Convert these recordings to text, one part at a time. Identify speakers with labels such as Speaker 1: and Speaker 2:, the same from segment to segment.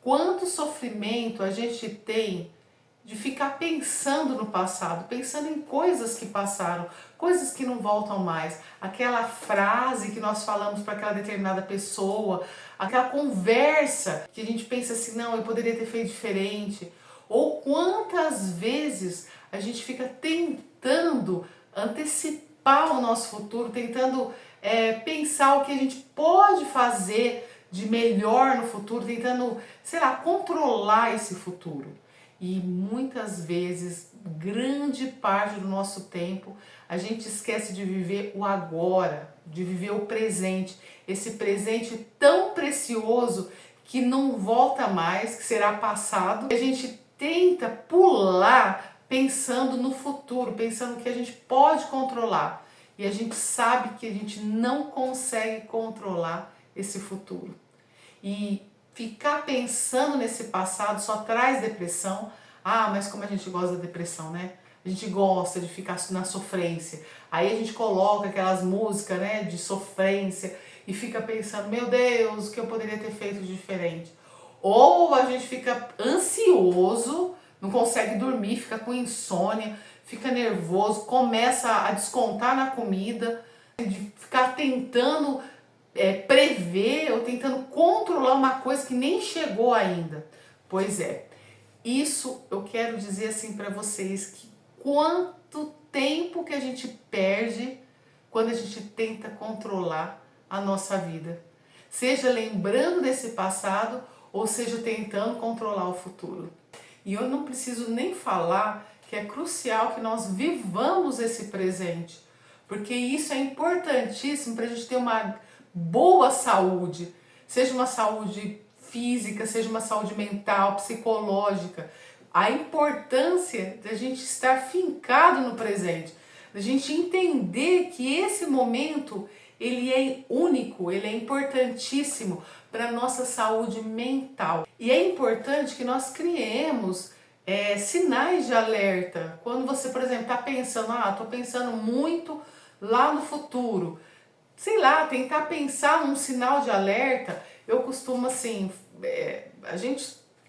Speaker 1: quanto sofrimento a gente tem de ficar pensando no passado, pensando em coisas que passaram, coisas que não voltam mais. Aquela frase que nós falamos para aquela determinada pessoa, aquela conversa que a gente pensa assim, não, eu poderia ter feito diferente. Ou quantas vezes a gente fica tentando antecipar o nosso futuro, tentando pensar o que a gente pode fazer de melhor no futuro, tentando, sei lá, controlar esse futuro. E muitas vezes, grande parte do nosso tempo, a gente esquece de viver o agora, de viver o presente, esse presente tão precioso que não volta mais, que será passado. A gente tenta pular pensando no futuro, pensando que a gente pode controlar. E a gente sabe que a gente não consegue controlar esse futuro. E ficar pensando nesse passado só traz depressão. Ah, mas como a gente gosta da depressão, né? A gente gosta de ficar na sofrência. Aí a gente coloca aquelas músicas, né, de sofrência e fica pensando, meu Deus, o que eu poderia ter feito diferente? Ou a gente fica ansioso, não consegue dormir, fica com insônia, fica nervoso, começa a descontar na comida, de ficar tentando prever ou tentando controlar uma coisa que nem chegou ainda. Pois é, isso eu quero dizer assim para vocês, que quanto tempo que a gente perde quando a gente tenta controlar a nossa vida. Seja lembrando desse passado ou seja tentando controlar o futuro. E eu não preciso nem falar que é crucial que nós vivamos esse presente, porque isso é importantíssimo para a gente ter uma boa saúde, seja uma saúde física, seja uma saúde mental, psicológica. A importância da gente estar fincado no presente, da gente entender que esse momento ele é único, ele é importantíssimo para a nossa saúde mental. E é importante que nós criemos sinais de alerta. Quando você, por exemplo, está pensando, estou pensando muito lá no futuro, sei lá, tentar pensar num sinal de alerta. Eu costumo assim,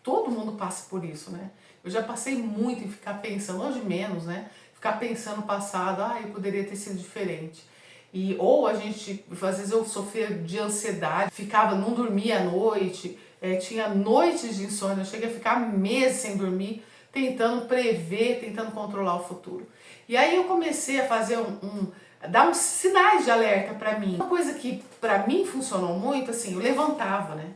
Speaker 1: todo mundo passa por isso, né? Eu já passei muito em ficar pensando, hoje menos, né? Ficar pensando no passado, eu poderia ter sido diferente. Ou a gente, às vezes eu sofria de ansiedade, não dormia à noite, tinha noites de insônia, eu cheguei a ficar meses sem dormir, tentando prever, tentando controlar o futuro. E aí eu comecei a fazer dar uns sinais de alerta para mim. Uma coisa que para mim funcionou muito, assim, eu levantava, né?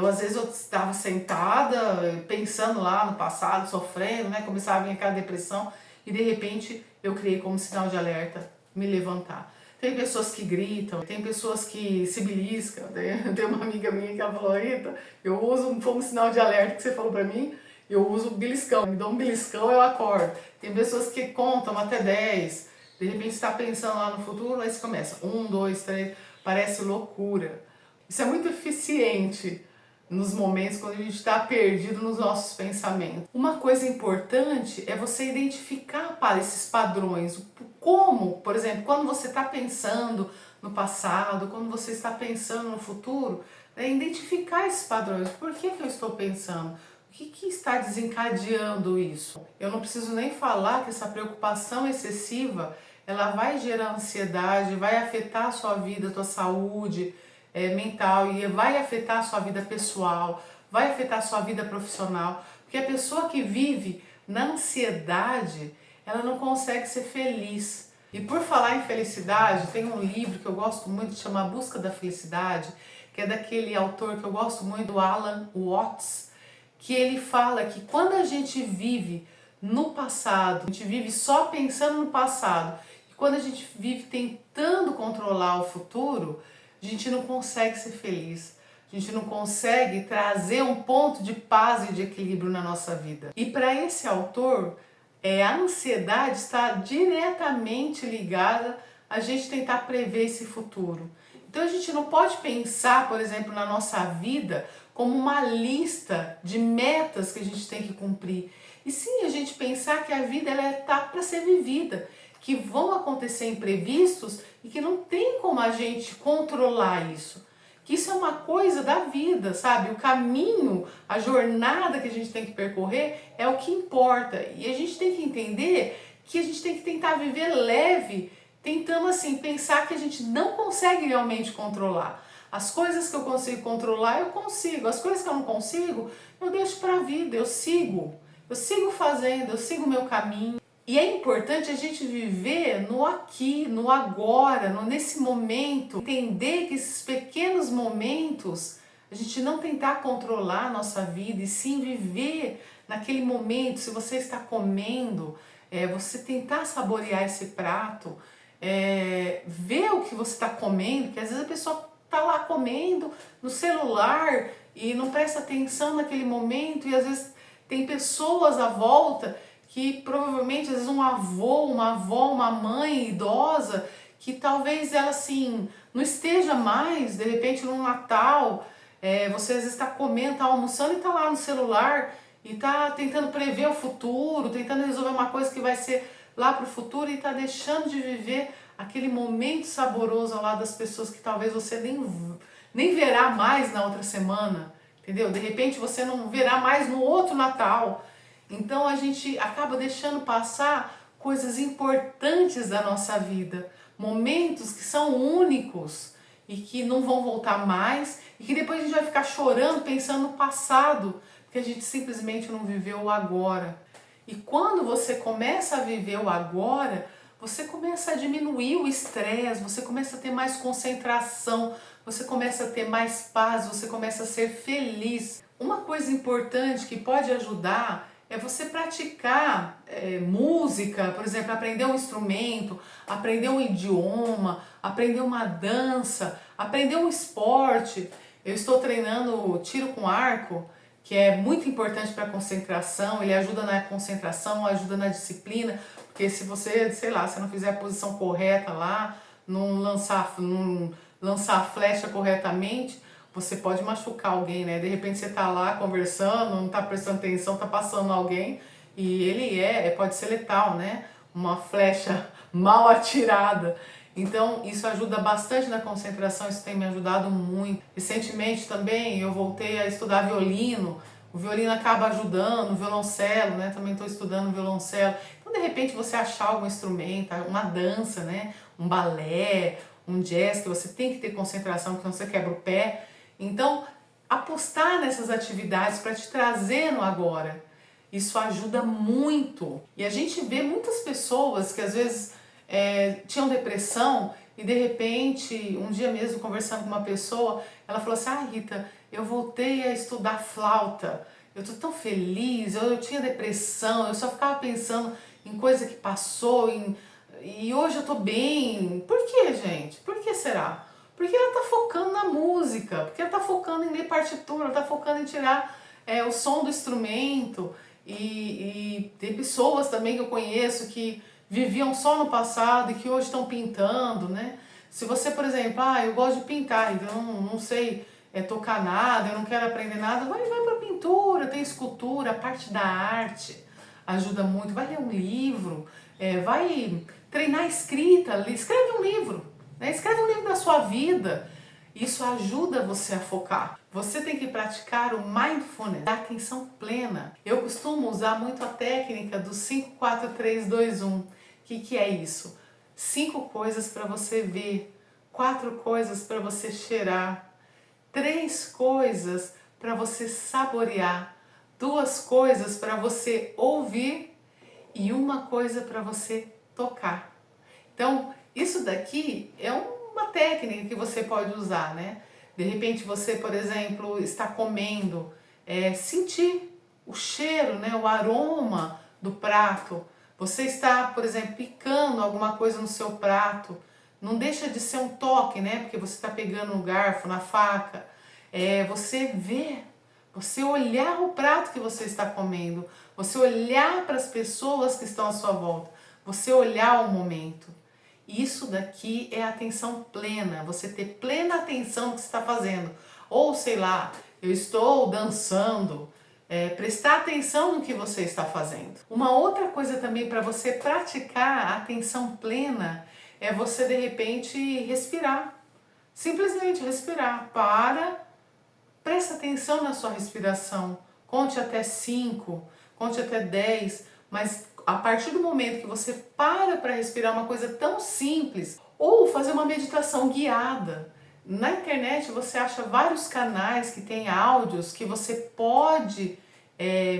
Speaker 1: Às vezes eu estava sentada, pensando lá no passado, sofrendo, né? Começava a vir aquela depressão e de repente eu criei como sinal de alerta me levantar. Tem pessoas que gritam, tem pessoas que se beliscam. Tem uma amiga minha que ela falou, Rita, eu uso como sinal de alerta que você falou pra mim, eu uso o beliscão. Me dou um beliscão, eu acordo. Tem pessoas que contam até 10. De repente você está pensando lá no futuro, aí você começa 1, 2, 3, parece loucura. Isso é muito eficiente nos momentos quando a gente está perdido nos nossos pensamentos. Uma coisa importante é você identificar esses padrões. Como, por exemplo, quando você está pensando no passado, quando você está pensando no futuro, identificar esses padrões. Por que eu estou pensando? O que está desencadeando isso? Eu não preciso nem falar que essa preocupação excessiva ela vai gerar ansiedade, vai afetar a sua vida, a sua saúde mental, e vai afetar a sua vida pessoal, vai afetar a sua vida profissional, porque a pessoa que vive na ansiedade, ela não consegue ser feliz. E por falar em felicidade, tem um livro que eu gosto muito, que chama A Busca da Felicidade, que é daquele autor que eu gosto muito, do Alan Watts, que ele fala que quando a gente vive no passado, a gente vive só pensando no passado, e quando a gente vive tentando controlar o futuro, a gente não consegue ser feliz, a gente não consegue trazer um ponto de paz e de equilíbrio na nossa vida. E para esse autor, a ansiedade está diretamente ligada a gente tentar prever esse futuro. Então a gente não pode pensar, por exemplo, na nossa vida como uma lista de metas que a gente tem que cumprir. E sim, a gente pensar que a vida está para ser vivida, que vão acontecer imprevistos e que não tem como a gente controlar isso. Que isso é uma coisa da vida, sabe? O caminho, a jornada que a gente tem que percorrer é o que importa. E a gente tem que entender que a gente tem que tentar viver leve, tentando assim pensar que a gente não consegue realmente controlar. As coisas que eu consigo controlar, eu consigo. As coisas que eu não consigo, eu deixo para a vida, eu sigo. Eu sigo fazendo, eu sigo o meu caminho. E é importante a gente viver no aqui, no agora, nesse momento. Entender que esses pequenos momentos, a gente não tentar controlar a nossa vida e sim viver naquele momento. Se você está comendo, você tentar saborear esse prato, ver o que você está comendo, que às vezes a pessoa está lá comendo no celular e não presta atenção naquele momento, e às vezes tem pessoas à volta que provavelmente, às vezes um avô, uma avó, uma mãe idosa, que talvez ela assim não esteja mais, de repente no Natal, você às vezes está comendo, está almoçando e está lá no celular e está tentando prever o futuro, tentando resolver uma coisa que vai ser lá para o futuro e está deixando de viver aquele momento saboroso ao lado das pessoas que talvez você nem verá mais na outra semana, entendeu? De repente você não verá mais no outro Natal. Então a gente acaba deixando passar coisas importantes da nossa vida, momentos que são únicos e que não vão voltar mais, e que depois a gente vai ficar chorando pensando no passado, porque a gente simplesmente não viveu o agora. E quando você começa a viver o agora, você começa a diminuir o estresse, você começa a ter mais concentração, você começa a ter mais paz, você começa a ser feliz. Uma coisa importante que pode ajudar é você praticar música, por exemplo, aprender um instrumento, aprender um idioma, aprender uma dança, aprender um esporte. Eu estou treinando tiro com arco, que é muito importante para a concentração, ele ajuda na concentração, ajuda na disciplina, porque se você, sei lá, se não fizer a posição correta lá, não lançar a flecha corretamente, você pode machucar alguém, né? De repente você tá lá conversando, não tá prestando atenção, tá passando alguém e ele pode ser letal, né? Uma flecha mal atirada. Então isso ajuda bastante na concentração, isso tem me ajudado muito. Recentemente também eu voltei a estudar violino, o violino acaba ajudando, o violoncelo, né? Também estou estudando violoncelo. Então de repente você achar algum instrumento, uma dança, né? Um balé, um jazz, que você tem que ter concentração, porque senão você quebra o pé. Então, apostar nessas atividades para te trazer no agora, isso ajuda muito. E a gente vê muitas pessoas que às vezes tinham depressão e de repente, um dia mesmo conversando com uma pessoa, ela falou assim: ah, Rita, eu voltei a estudar flauta, eu tô tão feliz, eu tinha depressão, eu só ficava pensando em coisa que passou, e hoje eu tô bem. Por que, gente? Por que será? Porque ela está focando na música, porque ela está focando em ler partitura, ela está focando em tirar o som do instrumento. E tem pessoas também que eu conheço que viviam só no passado e que hoje estão pintando, né? Se você, por exemplo, eu gosto de pintar, então eu não sei tocar nada, eu não quero aprender nada, vai para pintura, tem escultura, a parte da arte ajuda muito. Vai ler um livro, vai treinar a escrita, escreve um livro. Escreve um livro da sua vida. Isso ajuda você a focar. Você tem que praticar o mindfulness, a atenção plena. Eu costumo usar muito a técnica do 5, 4, 3, 2, 1. O que é isso? 5 coisas para você ver, 4 coisas para você cheirar, 3 coisas para você saborear, 2 coisas para você ouvir e 1 coisa para você tocar. Então, isso daqui é uma técnica que você pode usar, né? De repente você, por exemplo, está comendo, sentir o cheiro, né? O aroma do prato. Você está, por exemplo, picando alguma coisa no seu prato. Não deixa de ser um toque, né? Porque você está pegando no garfo, na faca. Você ver, você olhar o prato que você está comendo. Você olhar para as pessoas que estão à sua volta. Você olhar o momento. Isso daqui é atenção plena, você ter plena atenção no que você está fazendo. Ou sei lá, eu estou dançando, prestar atenção no que você está fazendo. Uma outra coisa também para você praticar a atenção plena é você de repente respirar. Simplesmente respirar. Presta atenção na sua respiração. Conte até 5, conte até 10, mas a partir do momento que você para respirar uma coisa tão simples, ou fazer uma meditação guiada. Na internet você acha vários canais que tem áudios que você pode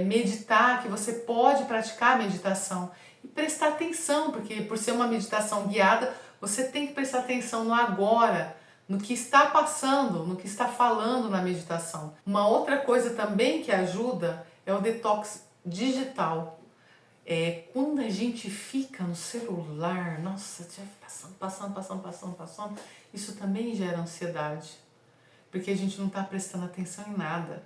Speaker 1: meditar, que você pode praticar a meditação e prestar atenção, porque por ser uma meditação guiada, você tem que prestar atenção no agora, no que está passando, no que está falando na meditação. Uma outra coisa também que ajuda é o detox digital. Quando a gente fica no celular, nossa, passando, isso também gera ansiedade, porque a gente não está prestando atenção em nada.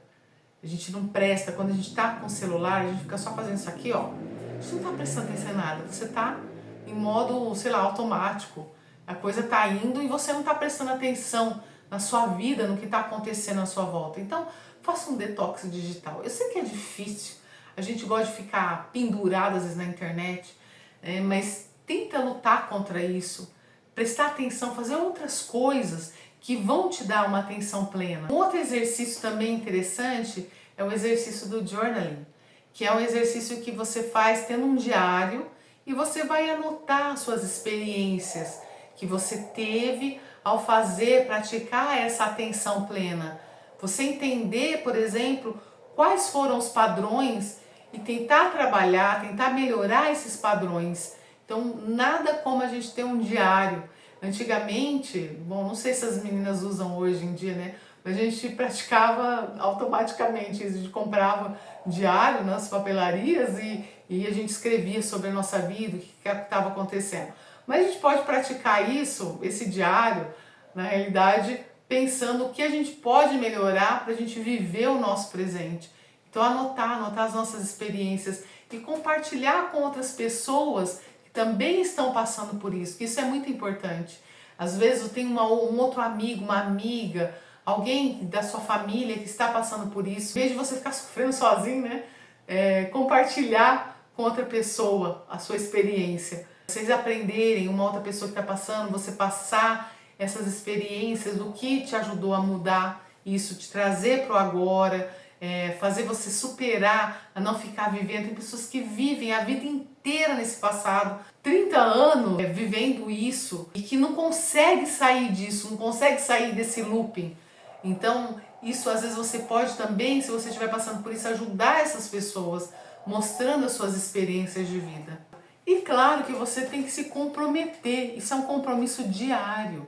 Speaker 1: A gente não presta, quando a gente está com o celular, a gente fica só fazendo isso aqui, ó. A gente não está prestando atenção em nada, você está em modo, sei lá, automático. A coisa está indo e você não está prestando atenção na sua vida, no que está acontecendo à sua volta. Então, faça um detox digital. Eu sei que é difícil, a gente gosta de ficar pendurado às vezes na internet, mas tenta lutar contra isso, prestar atenção, fazer outras coisas que vão te dar uma atenção plena. Um outro exercício também interessante é o exercício do journaling, que é um exercício que você faz tendo um diário e você vai anotar suas experiências que você teve ao praticar essa atenção plena. Você entender, por exemplo, quais foram os padrões e tentar trabalhar, tentar melhorar esses padrões. Então, nada como a gente ter um diário. Antigamente, bom, não sei se as meninas usam hoje em dia, né? Mas a gente praticava automaticamente, a gente comprava diário nas papelarias e a gente escrevia sobre a nossa vida, o que estava acontecendo. Mas a gente pode praticar isso, esse diário, na realidade, pensando o que a gente pode melhorar para a gente viver o nosso presente. Então anotar as nossas experiências e compartilhar com outras pessoas que também estão passando por isso, que isso é muito importante. Às vezes eu tenho um outro amigo, uma amiga, alguém da sua família que está passando por isso. Em vez de você ficar sofrendo sozinho, né? Compartilhar com outra pessoa a sua experiência. Vocês aprenderem, uma outra pessoa que está passando, você passar essas experiências, do que te ajudou a mudar isso, te trazer para o agora, fazer você superar, a não ficar vivendo. Tem pessoas que vivem a vida inteira nesse passado, 30 anos vivendo isso e que não consegue sair disso, não consegue sair desse looping. Então, isso às vezes você pode também, se você estiver passando por isso, ajudar essas pessoas, mostrando as suas experiências de vida. E claro que você tem que se comprometer, isso é um compromisso diário.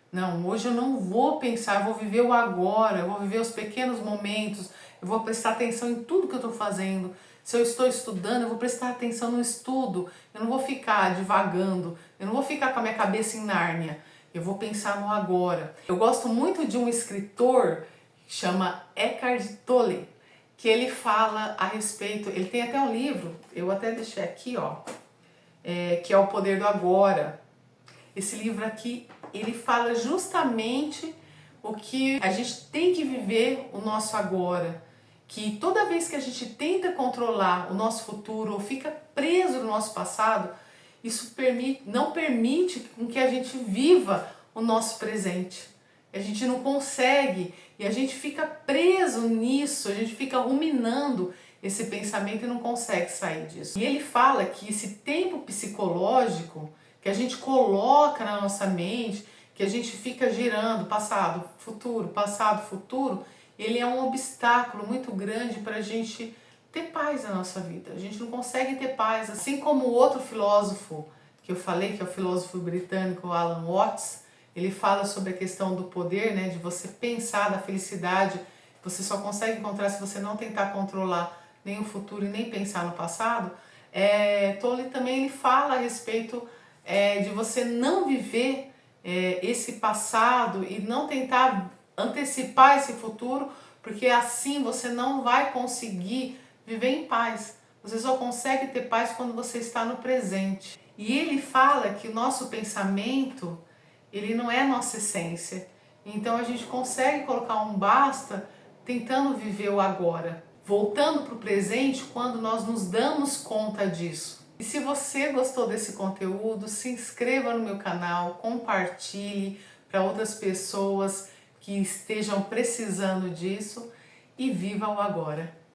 Speaker 1: Não, hoje eu não vou pensar, eu vou viver o agora, eu vou viver os pequenos momentos, eu vou prestar atenção em tudo que eu estou fazendo. Se eu estou estudando, eu vou prestar atenção no estudo, eu não vou ficar divagando, eu não vou ficar com a minha cabeça em Nárnia, eu vou pensar no agora. Eu gosto muito de um escritor que chama Eckhart Tolle, que ele fala a respeito, ele tem até um livro, eu até deixei aqui, ó, que é O Poder do Agora. Esse livro aqui, ele fala justamente o que a gente tem que viver o nosso agora. Que toda vez que a gente tenta controlar o nosso futuro ou fica preso no nosso passado, isso não permite que a gente viva o nosso presente. A gente não consegue e a gente fica preso nisso, a gente fica ruminando esse pensamento e não consegue sair disso. E ele fala que esse tempo psicológico que a gente coloca na nossa mente, que a gente fica girando passado, futuro, ele é um obstáculo muito grande para a gente ter paz na nossa vida. A gente não consegue ter paz, assim como o outro filósofo que eu falei, que é o filósofo britânico Alan Watts, ele fala sobre a questão do poder, né, de você pensar da felicidade, você só consegue encontrar se você não tentar controlar nem o futuro e nem pensar no passado. Tolle também ele fala a respeito de você não viver esse passado e não tentar antecipar esse futuro, porque assim você não vai conseguir viver em paz. Você só consegue ter paz quando você está no presente. E ele fala que o nosso pensamento, ele não é a nossa essência. Então a gente consegue colocar um basta tentando viver o agora, voltando para o presente quando nós nos damos conta disso. E se você gostou desse conteúdo, se inscreva no meu canal, compartilhe, para outras pessoas que estejam precisando disso e viva o agora.